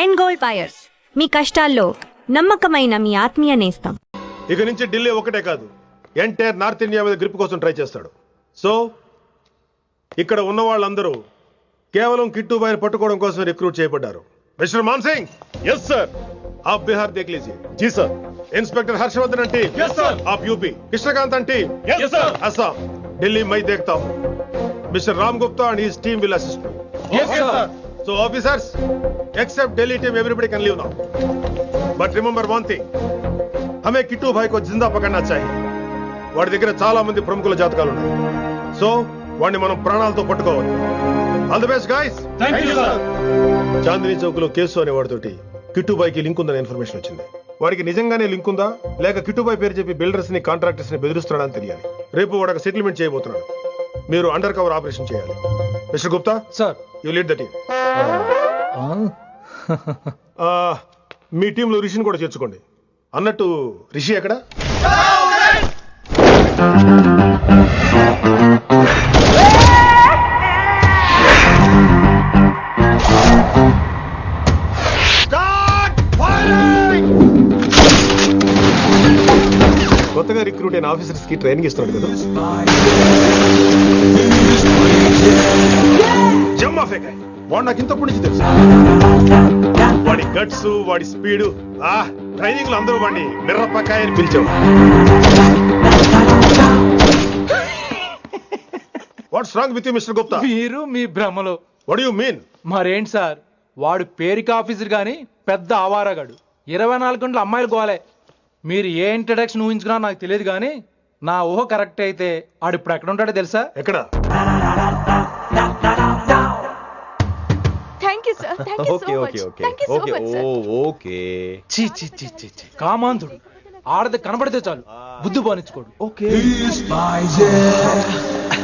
End gold buyers, మీ కష్టాల్లో నమ్మకమైన మీ ఆత్మీయ నేస్తం. ఇక నుంచి ఢిల్లీ ఒకటే కాదు, ఎంటైర్ నార్త్ ఇండియా మీద గ్రిప్ కోసం ట్రై చేస్తాడు. సో ఇక్కడ ఉన్న వాళ్ళందరూ కేవలం కిట్టుబాయిని పట్టుకోవడం కోసం రిక్రూట్ చేయబడ్డారు. Mister Man Singh, yes sir. आप बिहार देख लीजिए. जी sir. Inspector Harshvardhan team, yes sir. आप UP. Krishnakant team, yes sir. Assam. Delhi मैं देखता हूँ. Mister Ram Gupta and his team will assist me. Yes sir. So officers, except Delhi team, everybody can leave now. But remember one thing, हमें किट्टू भाई को जिंदा पकड़ना चाहिए. వాడి దగ్గర చాలా మంది ప్రముఖుల జాతకాలు ఉన్నాయి. సో వాడిని మనం ప్రాణాలతో పట్టుకోవాలి. All the best guys. Thank you sir. Chandni Chowk లో కేసు అనే వాడితోటి కిట్టుబాయికి లింక్ ఉందని ఇన్ఫర్మేషన్ వచ్చింది. వాడికి నిజంగానే లింక్ ఉందా లేక కిట్టుబాయి పేరు చెప్పి బిల్డర్స్ ని కాంట్రాక్టర్స్ ని బెదిరిస్తున్నాడని తెలియాలి. రేపు వాడు సెటిల్మెంట్ చేయబోతున్నాడు. మీరు అండర్ కవర్ ఆపరేషన్ చేయాలి. Mister Gupta sir, you lead the team. మీ టీంలో రిషిని కూడా చేర్చుకోండి. అన్నట్టు రిషి ఎక్కడ? కొత్తగా రిక్రూట్ అయిన ఆఫీసర్స్ కి ట్రైనింగ్ ఇస్తున్నాడు కదా. జమ్మా ఫేకాయ్ వాడు నాకు ఇంతప్పటి నుంచి తెలుసు. వాడి గట్స్, వాడి స్పీడు, ట్రైనింగ్ లో అందరూ వాడిని మిర్రపకాయ అని పిలిచావు. What's wrong with you mister Gupta? మీరు మీ భ్రమలో. What do you mean? మరేంటి సార్, వాడు పేరుకి ఆఫీసర్ గాని పెద్ద ఆవారగాడు. 24 గంటలు అమ్మాయిలు గోలే. మీరు ఏ ఇంట్రడక్షన్ ఊహించుకున్నా నాకు తెలియదు కానీ నా ఊహ కరెక్ట్ అయితే ఆడు ఇప్పుడు ఎక్కడ ఉంటాడో తెలుసా? ఎక్కడ? Thank you, sir. Thank you so much. Thank you so much, sir. Okay. చీ చీ చీ చీ చీ, కామాంధుడు. ఆడది కనబడితే చాలు బుద్ధి బానించుకోడు. Okay. He's miser,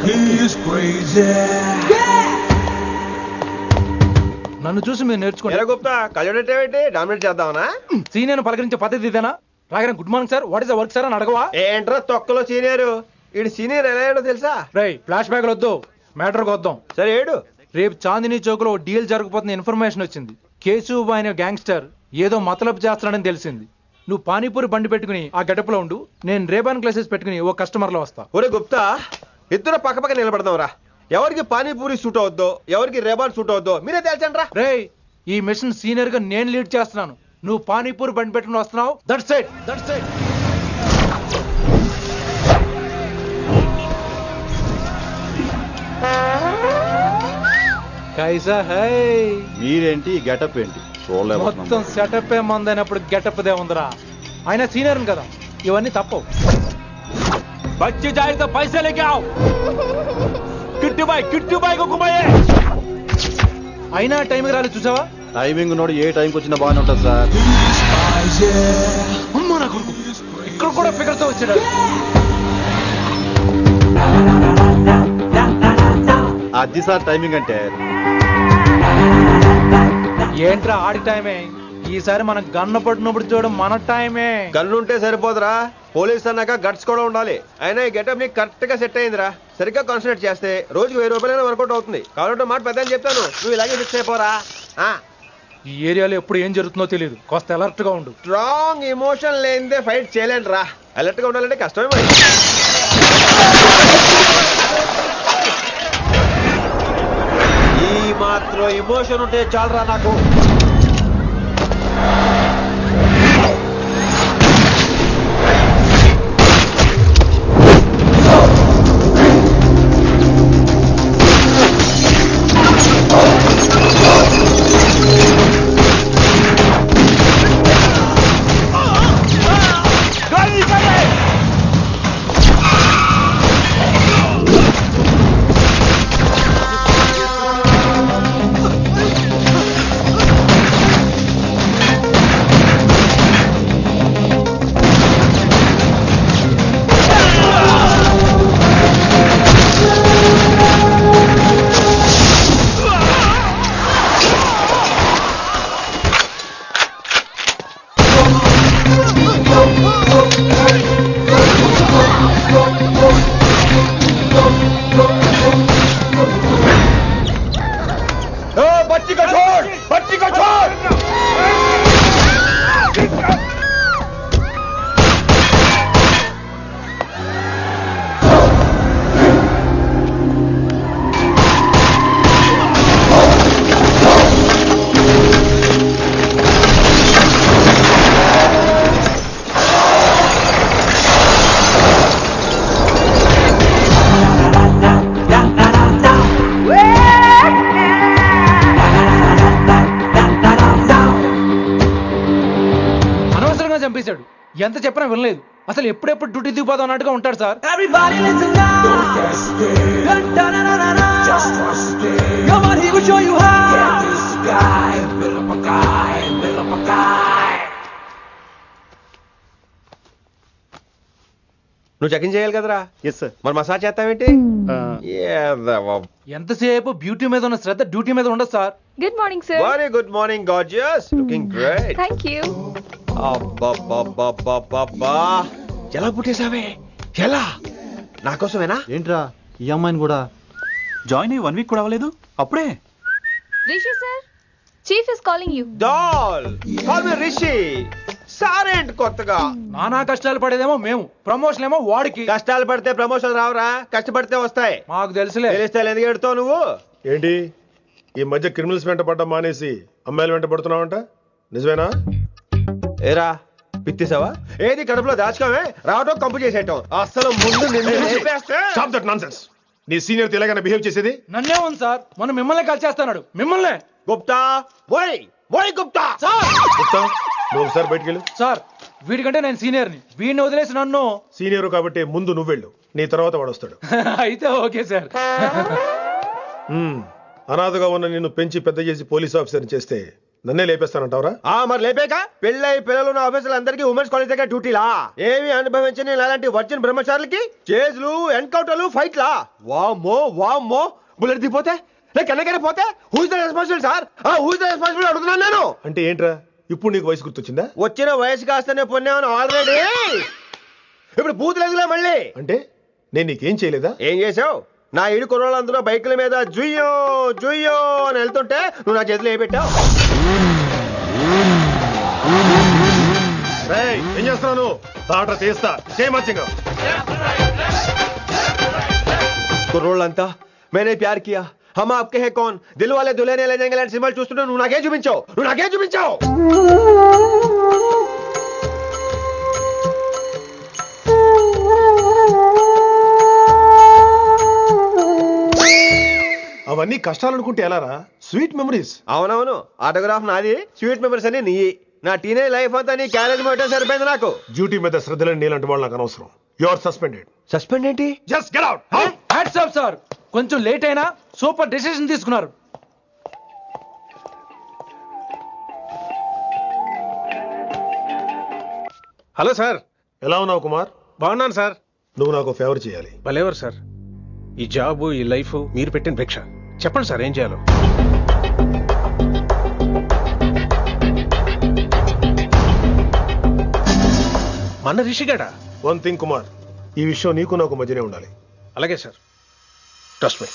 he's crazy. నన్ను చూసి మీరు నేర్చుకోండి. ఎలా గుప్తా కళ్ళొడేటేంటి? డామినేట్ చేద్దామనా? సీనియర్ పలకరించే పద్ధతి ఇదేనా? రాగానే good morning sir, what is the work sir అని అడగవా? ఏంట్రా తొక్కలో సీనియర్? ఈడు సీనియర్ ఎలా ఏడో తెలుసా? రై, ఫ్లాష్ బ్యాక్ వద్దు, మ్యాటర్కి వద్దాం. సరే ఏడు. రేపు చాందినీ చౌక్ లో డీల్ జరగబోతున్న ఇన్ఫర్మేషన్ వచ్చింది. కేశూబాయ్ అనే గ్యాంగ్స్టర్ ఏదో మతలబు చేస్తున్నాడని తెలిసింది. నువ్వు పానీపూరి బండి పెట్టుకుని ఆ గెటప్ లో ఉండు, నేను రేబాన్ గ్లాసెస్ పెట్టుకుని ఓ కస్టమర్ లో వస్తా. ఒరే గుప్తా, ఇద్దరు పక్క పక్క నిలబడదాం రా. ఎవరికి పానీపూరి సూట్ అవుద్దో, ఎవరికి రేబాన్ సూట్ అవుద్దో మీరే తేల్చండి రా. రేయ్, ఈ మిషన్ సీనియర్ గా నేను లీడ్ చేస్తున్నాను. నువ్వు పానీపూరి బండి పెట్టుకుని వస్తున్నావు. That's it, that's it. కైసా హై? మీరేంటి గెటప్ ఏంటి? మొత్తం సెటప్ ఏ మందైనప్పుడు గెటప్ దే ఉందిరా. ఆయన సీనియర్ కదా, ఇవన్నీ తప్పవు. బచ్చి జాయితో పైసే లేకే ఆవ్. కిట్టుబాయ్ కుక్కుబాయే. అయినా టైంకి రాలేదు చూసావా? టైమింగ్ నోడు ఏ టైంకి వచ్చినా బాగానే ఉంటుంది సార్. అమ్మా నా కొడుకు, ఇక్కడ కూడా ఫిగర్ తో వచ్చాడు. అది సార్ టైమింగ్ అంటే. ఏంట్రా ఆడి టైమే? ఈసారి మనం గన్ను పట్టినప్పుడు చూడడం మన టైమే. గన్నుంటే సరిపోదురా, పోలీస్ అన్నాక గట్స్ కూడా ఉండాలి. అయినా ఈ గెటప్ నీకు కరెక్ట్ గా సెట్ అయిందిరా. సరిగ్గా కాన్సన్ట్రేట్ చేస్తే రోజుకి 1000 రూపాయలైనా వర్కౌట్ అవుతుంది. కాబట్టి మాట పెద్ద అని చెప్తాను, నువ్వు ఇలాగే ఫిక్స్ అయిపోరా. ఈ ఏరియాలో ఎప్పుడు ఏం జరుగుతుందో తెలియదు, కాస్త అలర్ట్ గా ఉండు. స్ట్రాంగ్ ఎమోషన్ లేనిదే ఫైట్ చేయలేండి రా. అలర్ట్ గా ఉండాలంటే కష్టమే మరి. ఈ మాత్రం ఎమోషన్ ఉంటే చాలరా నాకు. చంపేశాడు. ఎంత చెప్పినా వినలేదు. అసలు ఎప్పుడెప్పుడు డ్యూటీ దిగిపోదాం అన్నట్టుగా ఉంటాడు sir. Everybody listen now. Don't get scared. Da-da-da-da-da. Just trust it. Come on, he will show you how. Get this guy. Build up a guy. Build up a guy. నువ్వు చెకింగ్ చేయాలి కదరా. Yes sir. మరి massage చేస్తావేంటి? ఎంతసేపు beauty మీద ఉన్న శ్రద్ధ duty మీద ఉండదు sir. Good morning, sir. Very good morning gorgeous, looking great. Thank you. అబ్బబ్బబ్బబ్బబ్బా, ఎలా పుట్టేశావే? ఎలా? నా కోసమేనా? ఏంట్రా ఈ అమ్మాయిని కూడా జాయిన్ అయ్యి 1 వీక్ కూడా అవ్వలేదు అప్పుడే. Rishi, sir. Chief is calling you. డాల్ కాల్ మీ రిషి. సారేంటి కొత్తగా? నానా కష్టాలు పడేదేమో మేము, ప్రమోషన్ ఏమో వాడికి. కష్టాలు పడితే ప్రమోషన్ రావురా, కష్టపడితే వస్తాయి. మాకు తెలుసులే. తెలిస్తే ఎందుకు ఎడుతావు నువ్వు? ఏంటి ఈ మధ్య క్రిమినల్స్ వెంట పడ్డం మానేసి అమ్మాయిలు వెంట పడుతున్నావంట, నిజమేనా? ఏరా పిత్తిసావా? ఏది కడుపులో దాచుకోవే, రావటం కంపు చేసేయటం. అసలు ముందు నిన్ను లేపేస్తే. Stop that nonsense. నీ సీనియర్ ఇలాగైనా బిహేవ్ చేసేది? నన్నే ఉంది సార్, మొన్న మిమ్మల్ని కాల్ చేస్తున్నాడు. మిమ్మల్నే. గుప్తా ఓయ్ ఓయ్ గుప్తా. గుప్తా, నువ్వు ఒకసారి బయటికి వెళ్ళు. సార్ వీడికంటే నేను సీనియర్ని, వీడిని వదిలేసి నన్ను. సీనియర్ కాబట్టి ముందు నువ్వు వెళ్ళు, నీ తర్వాత వాడు వస్తాడు. అయితే ఓకే సార్. అనాథగా ఉన్న నిన్ను పెంచి పెద్ద చేసి పోలీస్ ఆఫీసర్ చేస్తే నన్నే లేపేస్తానంటావరా? మరి లేపాక పెళ్ళై పిల్లలు ఉన్న ఆఫీసులు అందరికీ ఉమెన్స్ కాలేజ్ దగ్గర డ్యూటీలా? ఏమి అనుభవించని అలాంటి వర్జిన్ బ్రహ్మచారులకి చేజ్లు, ఎన్కౌంటర్లు, ఫైట్లా? వామ్మో వామ్మో, బుల్లెట్ దిగిపోతే లేక ఎన్నకైనా పోతే who is the responsible sir? Who is the responsible అడుగుతున్నాను నేను. అంటే ఏంట్రా, ఇప్పుడు నీకు వయసు గుర్తొచ్చిందా? వచ్చిన వయసు కాస్తనే పొన్నాను ఆల్రెడీ. ఇప్పుడు బూతులు ఎదుగులే మళ్ళీ. అంటే నేను నీకేం చేయలేదా? ఏం చేసావు? నా ఇడు కుర్రోళ్ళందరూ బైకుల మీద జుయ్యో జుయ్యో అని వెళ్తుంటే నువ్వు నా చేతిలో ఏ పెట్టావు? ఏం చేస్తున్నాను? తాట తీస్తా చేయమచ్చంగా. కుర్రోళ్ళంతా మేనే ప్యార్ కియా, హమ్ ఆప్కే హై కౌన్, దిల్ వాలే దుల్హనియా లే జాయేంగే లాంటి సినిమాలు చూస్తుంటే నువ్వు నాకేం చూపించావు? అవన్నీ కష్టాలు అనుకుంటే ఎలారా? Sweet memories. అవునవును, ఆటోగ్రాఫ్ నాది, స్వీట్ మెమరీస్ అని నీ. నా టీనేజ్ లైఫ్ అంతా నీ క్యారేజ్ మొట్టే సరిపోయింది నాకు. డ్యూటీ మీద శ్రద్ధలేని నీలాంటి వాళ్ళు నాకు అనవసరం. You are suspended. సస్పెండ్ ఏంటి? Just get out. Hats off sir, కొంచెం లేట్ అయినా సూపర్ డెసిషన్ తీసుకున్నారు. Hello sir. ఎలా ఉన్నావు కుమార్? బాగున్నాను సార్. నువ్వు నాకు ఫేవర్ చేయాలి. భలేవారు సార్. ఈ జాబు, ఈ లైఫ్ మీరు పెట్టిన భిక్ష. చెప్పండి సార్ ఏం చేయాలో. మన రిషిగాడా? వన్ థింగ్ కుమార్, ఈ విషయం నీకు నాకు మధ్యనే ఉండాలి. అలాగే sir, trust me.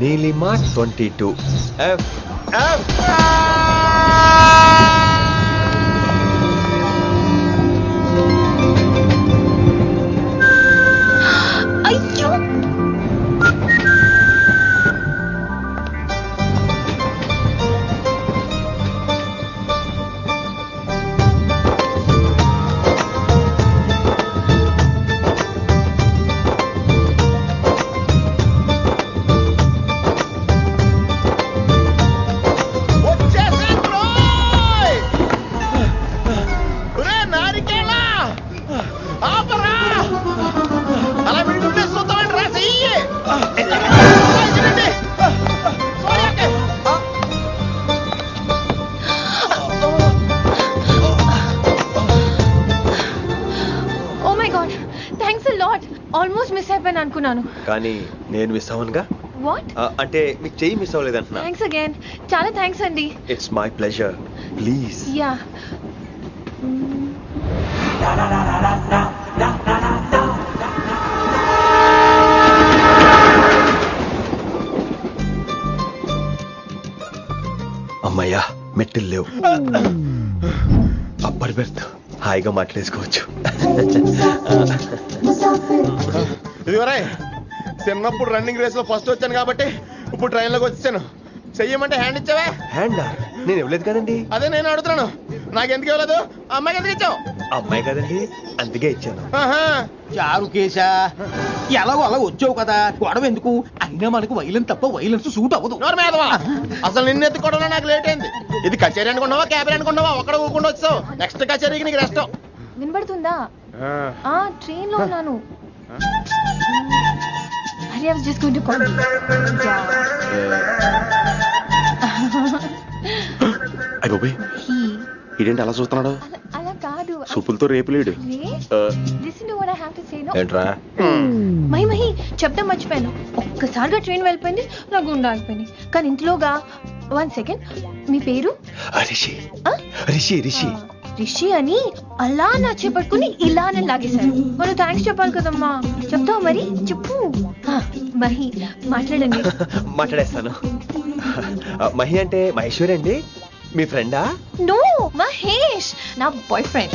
Neelima 22 F F. అయ్యో, ఆల్మోస్ట్ మిస్ అయిపోయాను అనుకున్నాను. కానీ నేను మిస్ అవ్వనుగా. వాట్? అంటే మీకు చెయ్యి మిస్ అవ్వలేదంటున్నా. థ్యాంక్స్ అగైన్, చాలా థ్యాంక్స్ అండి. It's my pleasure, please. Yeah. అమ్మయ్యా, మెట్టులు లేవు. అప్పర్ బెర్త్, హాయిగా మాట్లాడేసుకోవచ్చు. ఇదివరే చిన్నప్పుడు రన్నింగ్ రేస్ లో ఫస్ట్ వచ్చాను కాబట్టి ఇప్పుడు ట్రైన్ లోకి వచ్చాను. చెయ్యమంటే హ్యాండ్ ఇచ్చావే. హ్యాండా? నేను ఇవ్వలేదు కదండి. అదే నేను అడుగుతున్నాను. నాకెందుకు ఇవ్వలేదు అమ్మాయికి ఎందుకు ఇచ్చావు అమ్మాయి కదండి అందుకే ఇచ్చాను. చారు కేశా ఎలాగో అలా వచ్చావు కదా గొడవ ఎందుకు అయినా మనకు వైలెన్స్ తప్ప వైలెన్స్ సూట్ అవ్వదు. నోరు మీదవా అసలు నిన్ను ఎత్తుకోవడం నాకు లేట్ అయింది. ఇది కచేరీ అనుకున్నావా క్యాబిన్ అనుకున్నావా ఒక్కడ ఊకుండా వచ్చావు. నెక్స్ట్ కచేరీకి నీకు రెస్ట్. వినబడుతుందా? ట్రైన్ లో ఉన్నాను. I was just going to call you. అయ్యోబే ఇదేంటి అలా చూస్తున్నాడు? అలా కాదు. సూపులతో రేపులేడు. Listen to what I have to say, no? ఏంట్రా? మహి చెప్తా మర్చిపోయాను. ఒక్కసారిగా ట్రైన్ వెళ్ళిపోయింది, నా గుండె ఆగిపోయింది. కానీ ఇంతలోగా 1 second, మీ పేరు? రిషి ఆ? రిషి రిషి రిషి అని అలా నా చేపట్టుకుని ఇలానే లాగేశారు. మనం థ్యాంక్స్ చెప్పాలి కదమ్మా. చెప్తావు మరి? చెప్పు. మహి మాట్లాడండి. మాట్లాడేస్తాను. మహి అంటే మహేశ్వరి అండి, మీ ఫ్రెండా? నో, మహేష్ నా బాయ్ ఫ్రెండ్.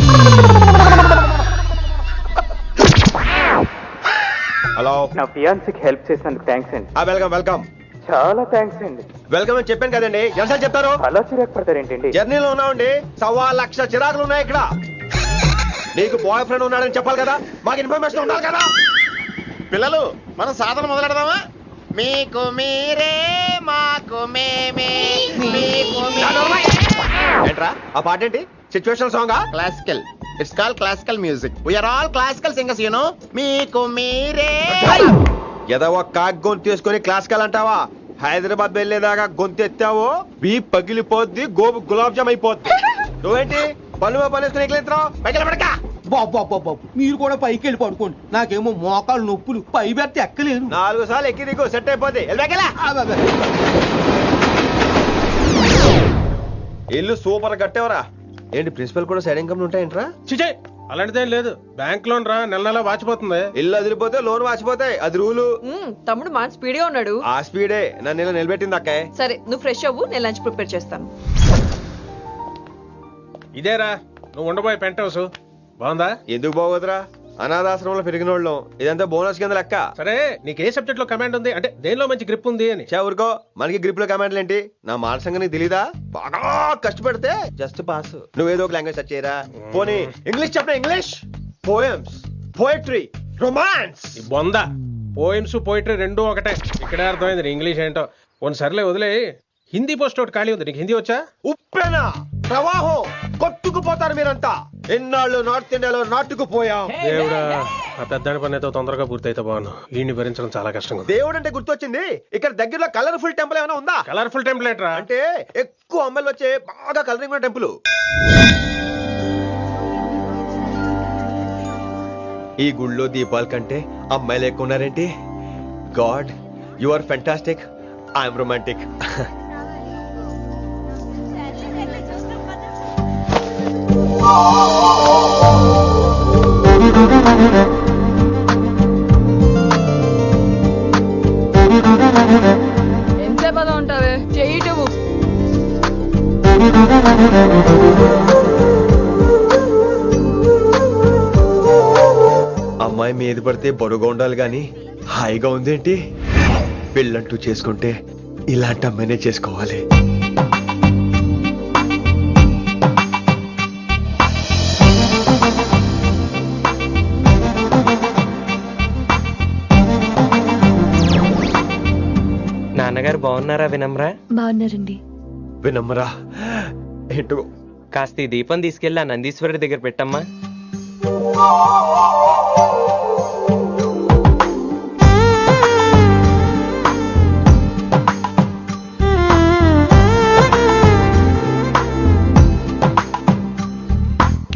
హలో. నా ఫియాన్సీకి హెల్ప్ చేసినందుకు థ్యాంక్స్ అండి. Welcome welcome. చాలా థ్యాంక్స్ అండి. వెల్కమ్ అని చెప్పాను కదండి, ఎన్నిసార్లు చెప్తారు? అలా చిరాకు పడతారేంటండి? జర్నీలో ఉన్నామండి, 1,00,000 చిరాకులు ఉన్నాయి ఇక్కడ. నీకు బాయ్ ఫ్రెండ్ ఉన్నాడని చెప్పాలి కదా, మాకు ఇన్ఫర్మేషన్ ఉండాలి కదా. పిల్లలు మనం సాధన మొదలెడదామా? మీకు మీరే మాకు మేమే మీకు ఏంట్రా ఆ పాట ఏంటి? సిచ్యువేషన్ సాంగా? Classical. It's call classical music. We are all classical singers you know. మీకు మీరే. ఏదో ఒక కాక్ గొంతు తీసుకొని క్లాసికల్ అంటావా? హైదరాబాద్ వెళ్ళేదాకా గొంతు ఎత్తావో బీ పగిలిపోద్ది, గోబు గులాబ్ జామ్ అయిపోద్ది. నువ్వేంటి పనులు పనేసుకుని ఎక్కలేస్తావు? పైకి పడక. బాబు మీరు కూడా పైకి వెళ్ళి పడుకోండి, నాకేమో మోకాలు నొప్పులు, పై బెర్త ఎక్కలేను. 4 సార్లు ఎక్కి దిగు సెట్ అయిపోద్ది. ఇల్లు సూపర్ కట్టేవరా. ఏంటి ప్రిన్సిపల్ కూడా సైడ్ ఇన్కమ్ ఉంటాయంట్రా? చిచే అలాంటిదేం లేదు. బ్యాంక్ లోన్ రా నెల నెల వాచిపోతుంది. ఇల్లు అదిరిపోతే లోన్ వాచిపోతాయి, అది రూలు. తమ్ముడు మా స్పీడ్ గా ఉన్నాడు. ఆ స్పీడే నన్ను ఇలా నిలబెట్టింది అక్కాయ్. సరే నువ్వు ఫ్రెష్ అవ్వు, నేను లంచ్ ప్రిపేర్ చేస్తాను. ఇదేరా నువ్వు ఉండబోయే పెంట్ హౌస్. బాగుందా? ఎందుకు బాగోదురా, అనాథాశ్రమంలో పెరిగినోళ్ళం, ఇదంతా బోనస్ కింద లెక్క. సరే నీకు ఏ సబ్జెక్ట్ లో కమాండ్ ఉంది, అంటే దేనిలో మంచి గ్రిప్ ఉంది అని? ఊరుకో, మనకి గ్రిప్ లో కమాండ్లు ఏంటి? నా మాట సంగతి నీకు తెలీదా? బాగా కష్టపడితే జస్ట్ పాస్. నువ్వేదో ఒక లాంగ్వేజ్ సెర్చ్ చేయరా. పోనీ ఇంగ్లీష్ చెప్పిన ఇంగ్లీష్, పోయమ్స్, పోయట్రీ, రొమాన్స్. బొంద పోయిమ్స్ పోయిటరీ రెండూ ఒకటే. ఇక్కడే అర్థమైంది నీ ఇంగ్లీష్ ఏంటో. కొన్ని సర్లే వదిలే. హిందీ పోస్ట్ ఒకటి ఖాళీ ఉంది, నీకు హిందీ వచ్చా? ఉప్పెనా ప్రవాహం కొట్టుకుపోతారు మీరంతా. ఎన్నాళ్ళు నార్త్ ఇండియాలో నాటుకుపోయాం. దేవుడా, ఆ పెద్దాని పని అయితే తొందరగా పూర్తయితే బాగున్నాను. వీడిని భరించడం చాలా కష్టంగా. దేవుడు అంటే గుర్తొచ్చింది, ఇక్కడ దగ్గరలో కలర్ఫుల్ టెంపుల్ ఏమైనా ఉందా? కలర్ఫుల్ టెంపుల్ ఏంట్రా? అంటే ఎక్కువ అమ్మాయిలు వచ్చే బాగా కలరింగ్ ఉన్న టెంపుల్. ఈ గుళ్ళో దీపాల కంటే అమ్మాయిలు ఎక్కువ ఉన్నారేంటి? God, you are fantastic, I'm romantic. ఎంతసేపు అలా ఉంటావే, చెయ్యటము. అమ్మాయి మీద పడితే బరువుగా ఉండాలి గాని హాయిగా ఉందేంటి? పెళ్ళంటూ చేసుకుంటే ఇలాంటి అమ్మాయినే చేసుకోవాలి. నాన్నగారు బాగున్నారా వినమ్రా? బాగున్నారండి. వినమ్రా ఏంటో. కాస్త ఈ దీపం తీసుకెళ్ళి ఆ నందీశ్వరుడి దగ్గర పెట్టమ్మా.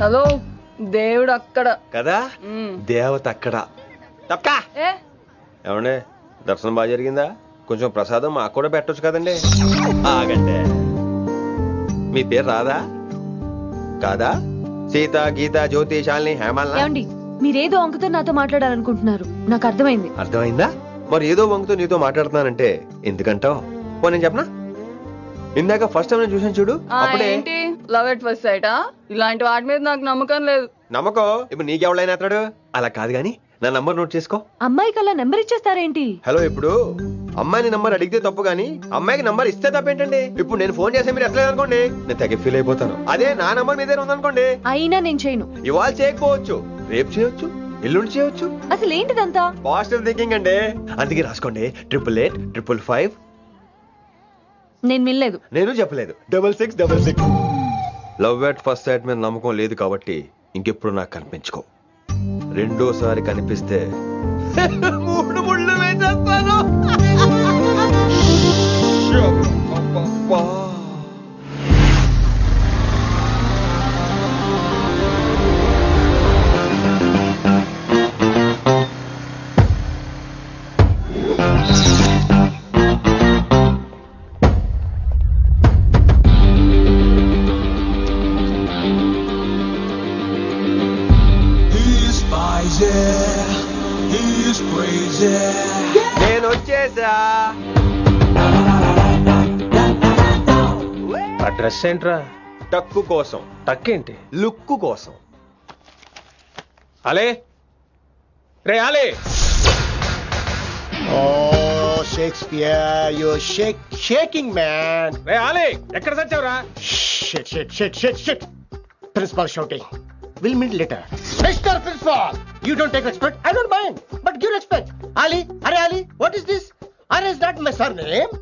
హలో, దేవుడు అక్కడ కదా, దేవత అక్కడ. తప్పకా ఏ ఏమండే, దర్శనం బాగా జరిగిందా? కొంచెం ప్రసాదం మాకు కూడా పెట్టొచ్చు కదండి. ఆగండి, మీ పేరు రాదా కాదా? సీత, గీత, జ్యోతి, శాలిని, హేమల్నా? ఏమండి, మీరేదో అంకుతో నాతో మాట్లాడాలనుకుంటున్నారు, నాకు అర్థమైంది. అర్థమైందా? మరి ఏదో వంగుతో నీతో మాట్లాడుతున్నానంటే ఎందుకంటావు? పో నేను చెప్పనా? ఇందాక ఫస్ట్ టైం నేను చూసాను చూడు, అప్పుడే. ఏంటి లవ్ ఎట్ ఫస్ట్ సైటా? ఇలాంటి వాటి మీద నాకు నమ్మకం లేదు. నమ్మకం ఇప్పుడు నీకెవడైనా అతడు? అలా కాదు గాని నా నంబర్ నోట్ చేసుకో. అమ్మాయికి అలా నెంబర్ ఇచ్చేస్తారేంటి? హలో, ఇప్పుడు అమ్మాయిని నంబర్ అడిగితే తప్పు గానీ అమ్మాయికి నంబర్ ఇస్తే తప్పేంటండి? ఇప్పుడు నేను ఫోన్ చేస్తే మీరు ఎట్లేదు అనుకోండి, నేను తెగ ఫీల్ అయిపోతాను. అదే నా నంబర్ మీదే ఉందనుకోండి, అయినా నేను చేయను. ఇవాళ చేయకపోవచ్చు, రేపు చేయొచ్చు, ఎల్లుండి చేయొచ్చు. అసలు ఏంటిదంతా? పాజిటివ్ థింకింగ్ అండి. అందుకే రాసుకోండి 888 నేను వినలేదు. నేను చెప్పలేదు 6666. లవ్ ఎట్ ఫస్ట్ సైట్ మీద నమ్మకం లేదు కాబట్టి ఇంకెప్పుడు నాకు కనిపించుకో. రెండోసారి కనిపిస్తే 3 ముళ్ళు వేసేస్తాను. He's spicy, he's crazy. నేను వచ్చేసా. ఆ డ్రెస్ ఏంట్రా? టక్కు కోసం, టక్కేంటి? లుక్కు కోసం. అలే రే అలే. Oh, Shakespeare, you're shaking, man. రే అలే ఎక్కడ చచ్చావురా? Shit. Principal shouting. We'll meet later. Mr. Principal, you don't take respect. I don't mind, but give respect. Ali, Ali, what is this? Ali is not my surname.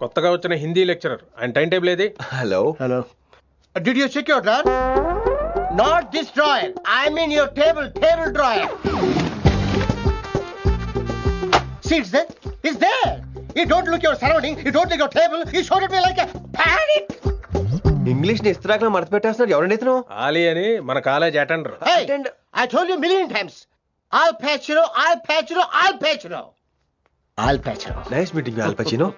కొత్తగా వచ్చిన Hindi lecturer, ఆయన time table ఏది? Hello. Did you check your drawer? Not this drawer. I mean your table drawer. See, it's there. You don't look your surrounding. You don't look your table. You showed at me like a panic. English ని ఇస్త్రాకులో మడత పెట్టేస్తున్నాడు. ఎవరండి ఇతను? ఆలీ అని మన college attender. Hey, I told you a million times. I'll patch you. Nice meeting all పచినో.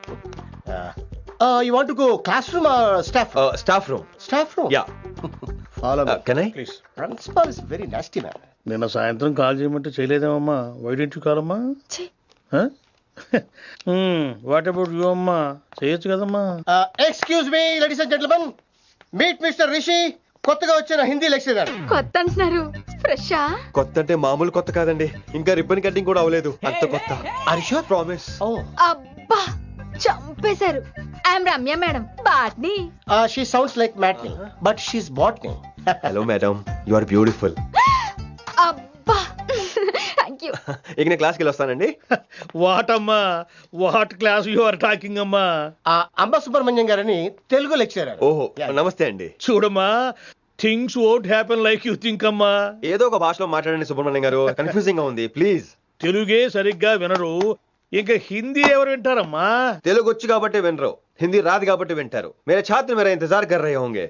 You want to go classroom or staff room? Staff room. Staff room? Yeah. Follow me. Can I? Please. Principal is very nasty man. నిన్న సాయంత్రం call చేయమంటే చేయలేదేమమ్మా? వైడెంట్ కాలమ్మా? What about you అమ్మా? చేయొచ్చు కదమ్మా? Excuse me, ladies and gentlemen. Meet Mr. Rishi, కొత్తగా వచ్చిన Hindi lecturer. కొత్త అంటున్నారు, ఫ్రెషా? కొత్త అంటే మామూలు కొత్త కాదండి, ఇంకా రిబ్బన్ కటింగ్ కూడా అవ్వలేదు, అంత కొత్త. Are you sure? Promise. Oh. అబ్బా చంపేశారు. I'm Ramya madam, botany. She sounds like Matney, but she's botany. Hello madam, you are beautiful. అబ్బా థ్యాంక్ యూ. ఇక నేను క్లాస్కి వెళ్ళి వస్తానండి. వాట్ అమ్మా, what class you are talking అమ్మా? అంబ సుబ్రహ్మణ్యం గారని తెలుగు లెక్చరర్. ఓహో, నమస్తే అండి. చూడమ్మా, things won't happen like you think అమ్మా. ఏదో ఒక భాషలో మాట్లాడండి సుబ్రహ్మణ్యం గారు, కన్ఫ్యూజింగ్ గా ఉంది, ప్లీజ్. తెలుగే సరిగ్గా వినరు, ఇంకా హిందీ ఎవరు వింటారమ్మా? తెలుగు వచ్చు కాబట్టి వినరు, హిందీ రాదు కాబట్టి వింటారు. మేరే ఛాత్ర మేరా ఇంతజార్ కర్ రహే హోంగే.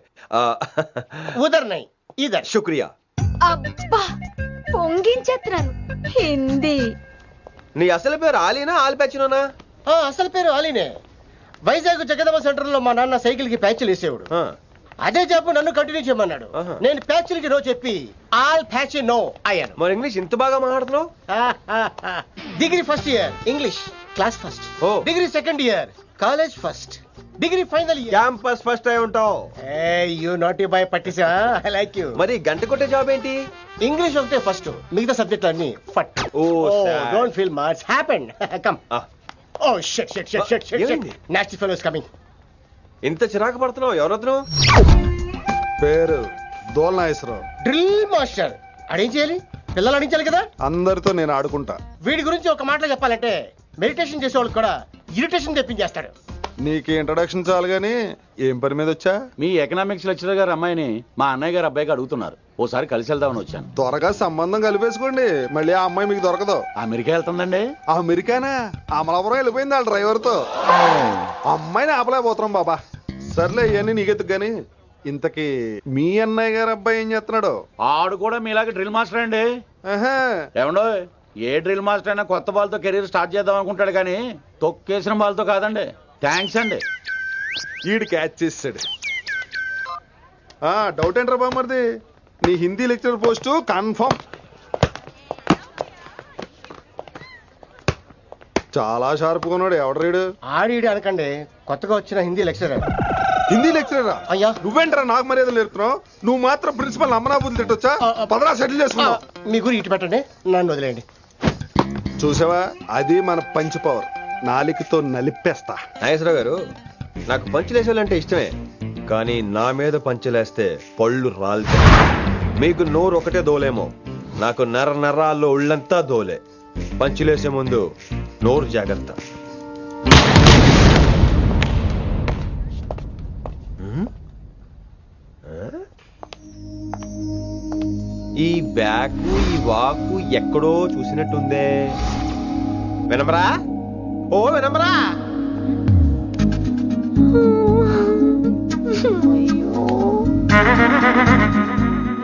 ఉదర్ నై ఇదర్. శుక్రియా. అబ్బా పొంగించేస్తున్నాను. హిందీ. నీ అసలు పేరు ఆలీనా ఆల్పచ్చినోనా? అసలు పేరు ఆలీనే. వైజాగ్ జగదమ్మ సెంటర్ లో మా నాన్న సైకిల్ కి ప్యాచ్లు వేసేవాడు. అదే జాబ్ నన్ను కంటిన్యూ చేయమన్నాడు. నేను ప్యాచ్లకి నో చెప్పి ఆల్ ప్యాచ్ నో అయ్యాను. మరి ఇంగ్లీష్ ఇంత బాగా మాట్లాడుతున్నావు? Degree first year English class first. Degree second year college first. Degree final year campus first అయి ఉంటావు. యూ నాట్ బాయ్ పట్టిసా. I like you. మరి గంట కొట్టే జాబ్ ఏంటి? ఇంగ్లీష్ ఒకటే ఫస్ట్, మిగతా సబ్జెక్ట్ అన్ని ఫట్. Don't feel much happen. Come. Oh shit shit shit shit shit. Nasty fellows coming. ఇంత చిరాకు పడుతున్నావు, ఎవరొద్దు? పేరు దోల్నాగేశ్వరరావు. Drill master. అడేం చేయాలి? పిల్లలు అడించాలి కదా. అందరితో నేను ఆడుకుంటా. వీడి గురించి ఒక మాటలో చెప్పాలంటే మెడిటేషన్ చేసే వాళ్ళకి కూడా ఇరిటేషన్ తెప్పించేస్తాడు. నీకు ఇంట్రడక్షన్ చాలు గానీ ఏం పని మీద వచ్చా? మీ ఎకనామిక్స్ లెక్చరర్ గారు అమ్మాయిని మా అన్నయ్య గారు అబ్బాయికి అడుగుతున్నారు, ఓసారి కలిసి వెళ్దామని వచ్చాను. త్వరగా సంబంధం కలిపేసుకోండి, మళ్ళీ ఆ అమ్మాయి మీకు దొరకదు. అమెరికా వెళ్తుందండి. అమెరికానా? అమలాపురం వెళ్ళిపోయింది వాళ్ళ డ్రైవర్ తో. అమ్మాయిని ఆపలేకపోతున్నాం బాబా. సర్లే ఇవన్నీ నీకెత్తుకు గాని, ఇంతకీ మీ అన్నయ్య గారు అబ్బాయి ఏం చేస్తున్నాడు? ఆడు కూడా మీలాగే డ్రిల్ మాస్టర్ అండి. ఏమండో, ఏ డ్రిల్ మాస్టర్ అయినా కొత్త బాల్తో కెరీర్ స్టార్ట్ చేద్దాం అనుకుంటాడు కానీ తొక్కేసిన బాల్తో కాదండి. థ్యాంక్స్ అండి. ఈడు క్యాచ్ చేసాడు. డౌట్ ఏంట్రా బామ్మర్ది, నీ హిందీ లెక్చరర్ పోస్టు కన్ఫర్మ్. చాలా షార్ప్గా ఉన్నాడు. ఎవడరీడు? ఆడీడు అనకండి, కొత్తగా వచ్చిన హిందీ లెక్చరర్. హిందీ లెక్చరరా? అయ్యా నువ్వేంట్రా నాకు మర్యాదలు నేర్పుతున్నావు? నువ్వు మాత్రం ప్రిన్సిపల్ అమ్మనాబుద్ధి తిట్టొచ్చా? పదరా సెటిల్ చేసుకున్నావు. మీ గురి ఇటు పెట్టండి, నన్ను వదిలేయండి. చూసావా, అది మన పంచ్ పవర్. నాలికతో నలిపేస్తా. నాగేశ్వరరావు గారు, నాకు పంచులేసేవాళ్ళంటే ఇష్టమే, కానీ నా మీద పంచులేస్తే పళ్ళు రాలుతాయి. మీకు నోరు ఒకటే దోలేమో, నాకు నరాల్లో ఒళ్ళంతా దోలే. పంచులేసే ముందు నోరు జాగ్రత్త. ఈ బ్యాకు ఈ వాకు ఎక్కడో చూసినట్టుందే. వినమరా? ఓ వినమరా?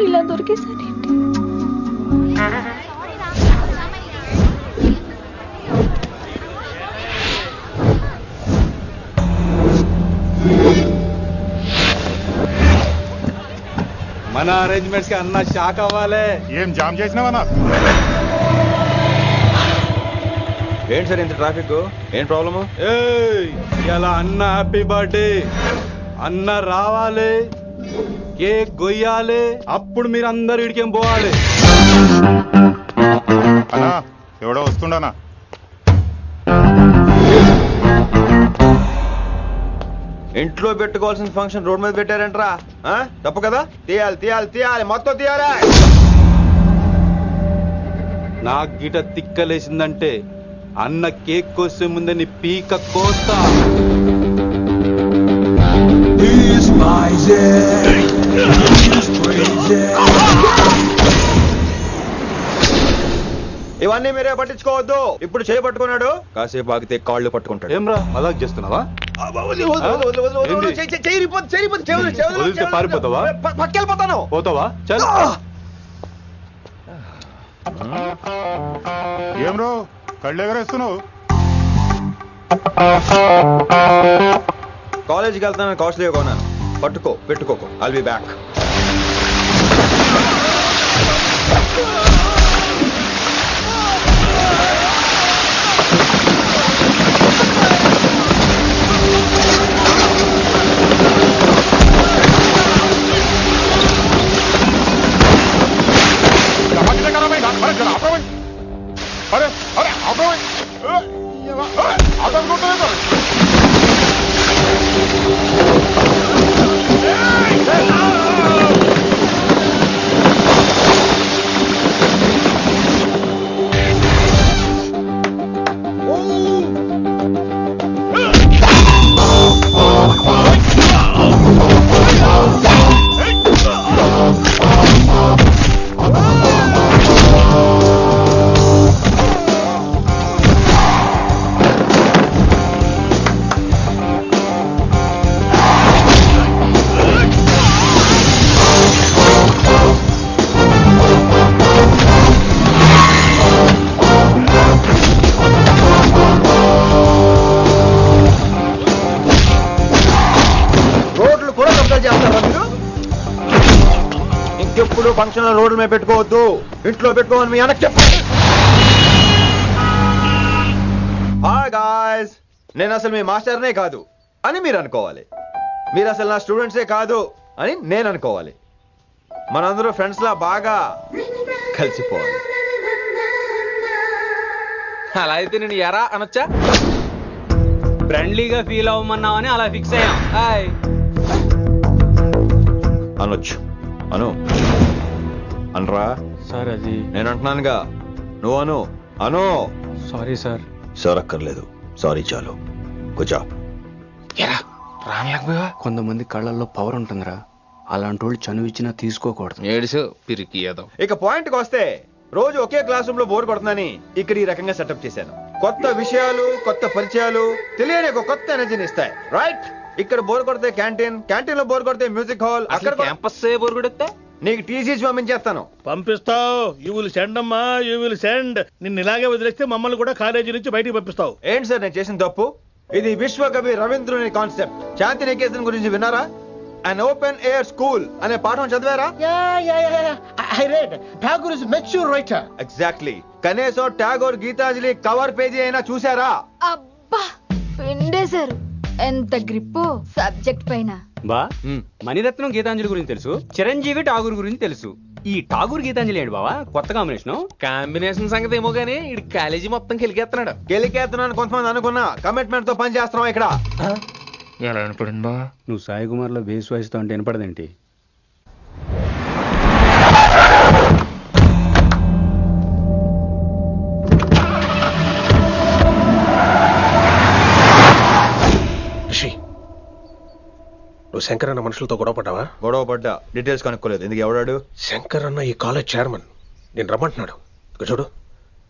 ఇలా దొరికేసారేంటి? మన అరేంజ్మెంట్స్ కి అన్న షాక్ అవ్వాలి. ఏం జామ్ చేసినావా నాకు? ఏంటి సార్ ఇంత ట్రాఫిక్? ఏం ప్రాబ్లము? ఇలా అన్న హ్యాపీ బర్త్డే, అన్న రావాలి, కేక్ గొయ్యాలి, అప్పుడు మీరు అందరు ఇడికేం పోవాలి. అన్నా ఎవడో వస్తుండనా? ఇంట్లో పెట్టుకోవాల్సిన ఫంక్షన్ రోడ్ మీద పెట్టారంటరా? తప్పు కదా? తీయాలి తీయాలి తీయాలి, మొత్తం తీయాలి. నాకు గిట తిక్కలేసిందంటే అన్న కేక్ కోసే ముందే నీ పీక కోస్తా. ఇవన్నీ మీరే పట్టించుకోవద్దు. ఇప్పుడు చేయి పట్టుకున్నాడు, కాసేపు ఆగితే కాళ్ళు పట్టుకుంటాడు. ఏమ్రా అలా చేస్తున్నావా? పారిపోతావా? పట్టుకెళ్ళిపోతాను. పోతావా? చల్. ఏం రో కళ్ళు ఎగరేస్తున్నావు? కాలేజీకి వెళ్తానని కాస్ట్లీగా కొన్నాను. పట్టుకో, పెట్టుకోకు. I'll be back. अरे अरे आप ఇంకెప్పుడు ఫంక్షన్ రోడ్ల మీద పెట్టుకోవద్దు, ఇంట్లో పెట్టుకోమని మీ అన్నకి చెప్పండి. హాయ్ గాయ్స్, నేను అసలు మీ మాస్టర్నే కాదు అని మీరు అనుకోవాలి. మీరు అసలు నా స్టూడెంట్సే కాదు అని నేను అనుకోవాలి. మనందరూ ఫ్రెండ్స్ లా బాగా కలిసిపోవాలి. అలా అయితే నేను ఎరా అనొచ్చా? ఫ్రెండ్లీగా ఫీల్ అవ్వమన్నావని అలా ఫిక్స్ అయ్యాం. హాయ్ అనొచ్చు. అను అనరా సార్, అది నేను అంటున్నానుగా, నువ్వు అను. అను. Sorry sir. సార్ అక్కర్లేదు, సారీ చాలు. కూర్చో. కొంతమంది కళ్ళల్లో పవర్ ఉంటుందిరా, అలాంటి వాళ్ళు చనువు ఇచ్చినా తీసుకోకూడదు. ఏడుసు పిరికి ఏదో. ఇక పాయింట్కి వస్తే, రోజు ఒకే క్లాస్ రూమ్ లో బోర్ కొడుతుందని ఇక్కడ ఈ రకంగా సెటప్ చేశాను. కొత్త విషయాలు, కొత్త పరిచయాలు తెలియని ఒక కొత్త ఎనర్జీని ఇస్తాయి. రైట్? ఇక్కడ బోర్ కొడితే క్యాంటీన్, క్యాంటీన్ లో బోర్ కొడితే మ్యూజిక్ హాల్, అక్కడ క్యాంపస్ బోర్ కొడితే నీకు టీసీస్ పంపించేస్తాను. పంపిస్తావు. యూ విల్ సెండ్ అమ్మా, యూ విల్ సెండ్. నిన్ను ఇలాగే వదిలేస్తే మమ్మల్ని కూడా కాలేజీ నుంచి బయటికి పంపిస్తావు. ఏంటి సార్ నేను చేసిన తప్పు? ఇది విశ్వకవి రవీంద్రుని కాన్సెప్ట్. శాంతి నికేతన్ గురించి విన్నారా? అన్ ఓపెన్ ఎయిర్ స్కూల్ అనే పాఠం చదివారా? I read. Tagore is a mature writer. Exactly. కనీసం టాగోర్ గీతాంజలి కవర్ పేజీ అయినా చూసారా? అబ్బా పిండేశారు. ఎంత గ్రిప్పు సబ్జెక్ట్ పైన. బా మణిరత్నం గీతాంజలి గురించి తెలుసు, చిరంజీవి ఠాగూర్ గురించి తెలుసు. ఈ ఠాగూర్ గీతాంజలి ఏంటి బావా కొత్త కాంబినేషన్ సంగతి ఏమో గానీ ఇడు కాలేజీ మొత్తం కెలికేస్తున్నాడు. గెలికేస్తున్నాను కొంతమంది అనుకున్నా, కమిట్మెంట్ తో పని చేస్తున్నాం ఇక్కడ. ఎలా వినపడింది బా? నువ్వు సాయి కుమార్లో బేస్ వాయిస్తో అంటే వినపడదేంటి? నువ్వు శంకర్ అన్న మనుషులతో గొడవ పడ్డావా? గొడవ పడ్డా, డీటెయిల్స్ కనుక్కోలేదు. ఎందుకు? ఎవడాడు? శంకర్ అన్న ఈ కాలేజ్ చైర్మన్, నేను రమ్మంటున్నాడు. ఇక చూడు,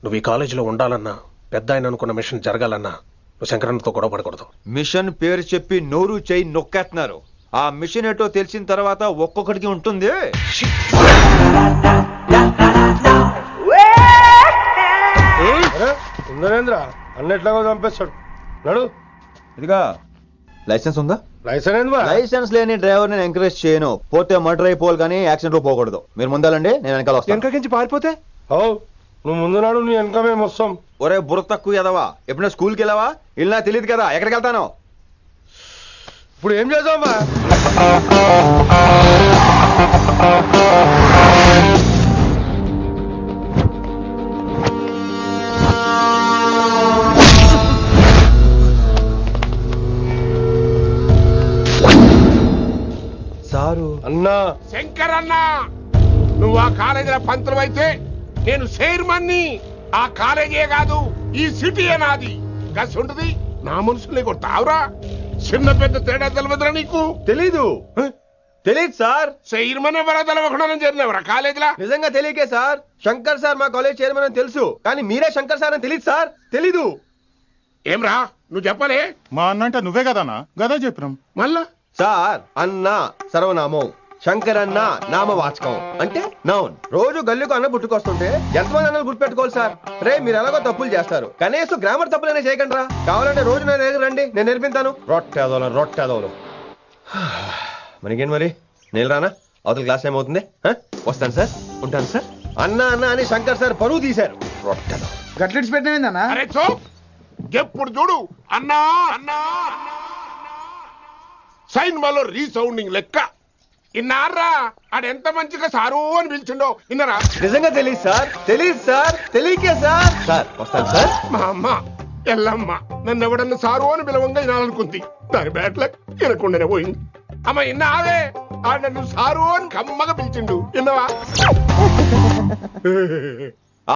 నువ్వు ఈ కాలేజీలో ఉండాలన్నా, పెద్ద ఆయన అనుకున్న మిషన్ జరగాలన్నా నువ్వు శంకర్ అన్నతో గొడవ పడకూడదు. మిషన్ పేరు చెప్పి నోరు చేయి నొక్కేస్తున్నారు. ఆ మిషన్ ఏటో తెలిసిన తర్వాత ఒక్కొక్కడికి ఉంటుంది. ఉందనేంద్ర అన్నెట్లాగో చంపేస్తాడు. నడు. ఇదిగా లైసెన్స్ ఉందా? లైసెన్స్ లైసెన్స్ లేని డ్రైవర్ నేను ఎంకరేజ్ చేయను. పోతే మర్డర్ అయిపోవాలి కానీ యాక్సిడెంట్ లో పోకూడదు. మీరు ముందాలండి, నేను వెనకాల వస్తాను. వెనకకించి పారిపోతే నువ్వు ముందు నాడు నీ వెనక మేము వస్తాం. ఒరే బుర్ర తక్కువ ఎదవా, ఎప్పుడైనా స్కూల్కి వెళ్ళావా? ఇలా తెలియదు కదా ఎక్కడికి వెళ్తాను. ఇప్పుడు ఏం చేద్దామా? సారు అన్నా, శంకర్ అన్నా, నువ్వు ఆ కాలేజీలో పంతులు అయితే నేను చైర్మన్ని. ఆ కాలేజీ కాదు, ఈ సిటీయే నాది. గస్ ఉంటుంది నా మనుషుల్ని కొడతావురా? చిన్న పెద్ద తేడా తెలవదురా నీకు? తెలీదు. తెలీదు సార్. చైర్మన్ ఎవరో తెలవకుండా చేరినవరా కాలేజీలో? నిజంగా తెలియకే సార్. శంకర్ సార్ మా కాలేజ్ చైర్మన్ అని తెలుసు, కానీ మీరే శంకర్ సార్ అని తెలియదు సార్. తెలీదు. ఏమ్రా నువ్వు చెప్పలే? మా అన్న అంటే నువ్వే కదన్నా, గదా చెప్పినాం. మళ్ళా సార్ అన్న సర్వనామం, శంకర్ అన్న నామవాచకం అంటే నౌన్. రోజు గల్లుకు అన్న పుట్టుకొస్తుంటే ఎంతమంది అన్నలు గుర్తుపెట్టుకోవాలి సార్? రే మీరు ఎలాగో తప్పులు చేస్తారు, కనీసం గ్రామర్ తప్పులైనా చేయకండి రా. కావాలంటే రోజు నా దగ్గర రండి, నేను నేర్పిస్తాను. రొట్టెదోలు మనకేంటి మరి? నేను రానా? అవతల క్లాస్ టైం అవుతుంది. వస్తాను సార్, ఉంటాను సార్. అన్న అన్న అని శంకర్ సార్ పరువు తీశారు. రొట్టెదో గట్లెట్స్ పెట్టినా? అరే చో, ఎప్పుడు చూడు అన్నా అన్నా. సైన్ మాలో రీసౌండింగ్ లెక్క. ఇన్నారా ఆడెంత మంచిగా సారు అని పిలిచిండో ఇన్నరా? నిజంగా తెలియదు సార్. తెలియదు సార్. తెలియకే సార్. సార్ వస్తాను సార్. మా అమ్మ ఎల్లమ్మ నన్ను ఎవడన్నా సారు అని పిలవంగా వినాలనుకుంది. దాని బ్యాట్ల వినకుండానే పోయింది. అమ్మ ఇన్నావే, ఆడ నన్ను సారు అని కమ్మగా పిలిచిండు. విన్నవా?